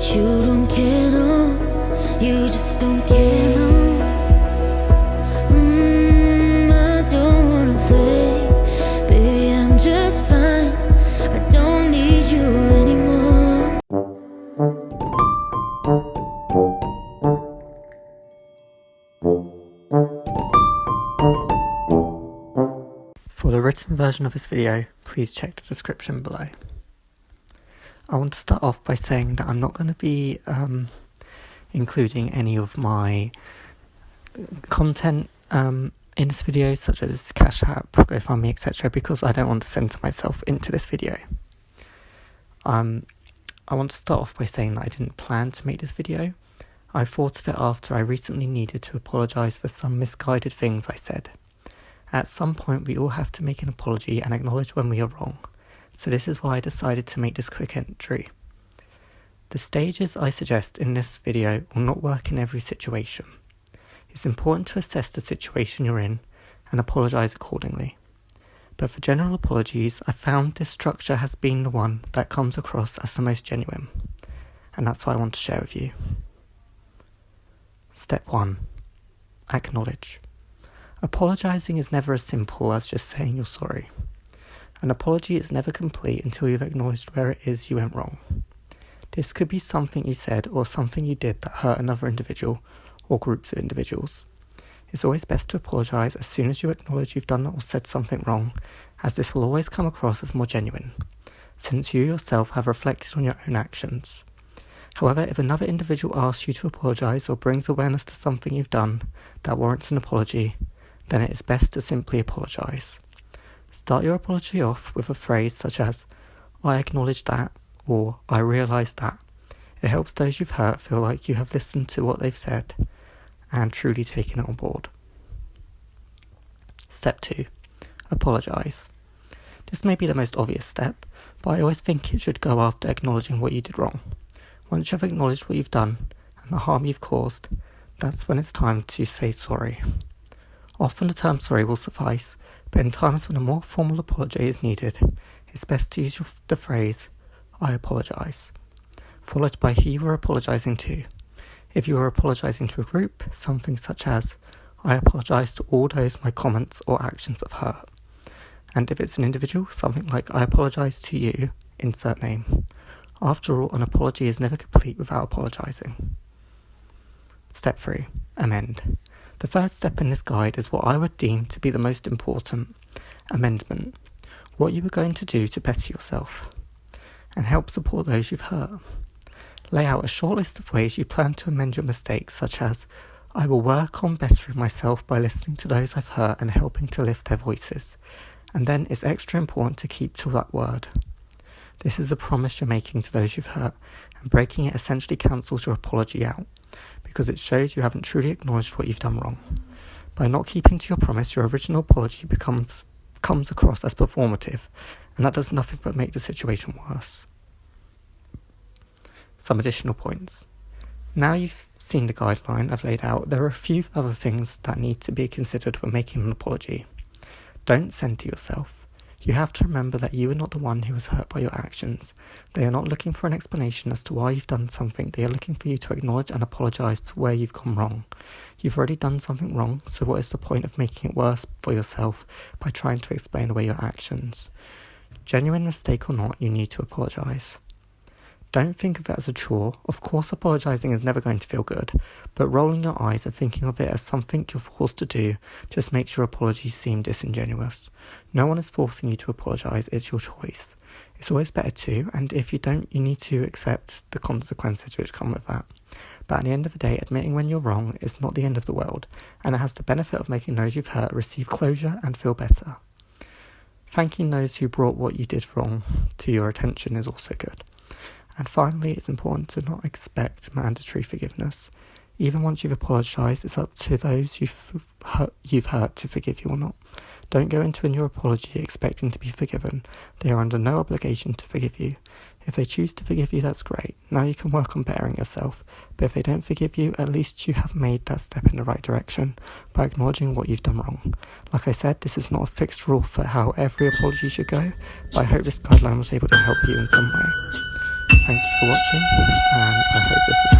that you don't care, no. You just don't care, no. I don't wanna play, baby, I'm just fine. I don't need you anymore. For the written version of this video, please check the description below. I want to start off by saying that I'm not going to be including any of my content in this video, such as Cash App, GoFundMe, etc., because I don't want to censor myself into this video. I want to start off by saying that I didn't plan to make this video. I thought of it after I recently needed to apologise for some misguided things I said. At some point we all have to make an apology and acknowledge when we are wrong, so this is why I decided to make this quick entry. The stages I suggest in this video will not work in every situation. It's important to assess the situation you're in and apologise accordingly. But for general apologies, I found this structure has been the one that comes across as the most genuine, and that's what I want to share with you. Step 1. Acknowledge. Apologising is never as simple as just saying you're sorry. An apology is never complete until you've acknowledged where it is you went wrong. This could be something you said or something you did that hurt another individual or groups of individuals. It's always best to apologise as soon as you acknowledge you've done or said something wrong, as this will always come across as more genuine, since you yourself have reflected on your own actions. However, if another individual asks you to apologise or brings awareness to something you've done that warrants an apology, then it is best to simply apologise. Start your apology off with a phrase such as, "I acknowledge that," or "I realise that." It helps those you've hurt feel like you have listened to what they've said and truly taken it on board. Step 2. Apologise. This may be the most obvious step, but I always think it should go after acknowledging what you did wrong. Once you've acknowledged what you've done and the harm you've caused, that's when it's time to say sorry. Often the term sorry will suffice, but in times when a more formal apology is needed, it's best to use the phrase, "I apologise," followed by who you are apologising to. If you are apologising to a group, something such as, "I apologise to all those my comments or actions have hurt." And if it's an individual, something like, "I apologise to you," insert name. After all, an apology is never complete without apologising. Step 3. Amend. The third step in this guide is what I would deem to be the most important: amendment. What you are going to do to better yourself and help support those you've hurt. Lay out a short list of ways you plan to amend your mistakes, such as, "I will work on bettering myself by listening to those I've hurt and helping to lift their voices." And then it's extra important to keep to that word. This is a promise you're making to those you've hurt, and breaking it essentially cancels your apology out, because it shows you haven't truly acknowledged what you've done wrong. By not keeping to your promise, your original apology comes across as performative, and that does nothing but make the situation worse. Some additional points. Now you've seen the guideline I've laid out, there are a few other things that need to be considered when making an apology. Don't censor yourself. You have to remember that you are not the one who was hurt by your actions. They are not looking for an explanation as to why you've done something. They are looking for you to acknowledge and apologise for where you've gone wrong. You've already done something wrong, so what is the point of making it worse for yourself by trying to explain away your actions? Genuine mistake or not, you need to apologise. Don't think of it as a chore. Of course, apologising is never going to feel good, but rolling your eyes and thinking of it as something you're forced to do just makes your apologies seem disingenuous. No one is forcing you to apologise, it's your choice. It's always better to, and if you don't, you need to accept the consequences which come with that. But at the end of the day, admitting when you're wrong is not the end of the world, and it has the benefit of making those you've hurt receive closure and feel better. Thanking those who brought what you did wrong to your attention is also good. And finally, it's important to not expect mandatory forgiveness. Even once you've apologised, it's up to those you've hurt to forgive you or not. Don't go into a new apology expecting to be forgiven. They are under no obligation to forgive you. If they choose to forgive you, that's great. Now you can work on bettering yourself. But if they don't forgive you, at least you have made that step in the right direction by acknowledging what you've done wrong. Like I said, this is not a fixed rule for how every apology should go, but I hope this guideline was able to help you in some way. Thank you for watching, and I hope this has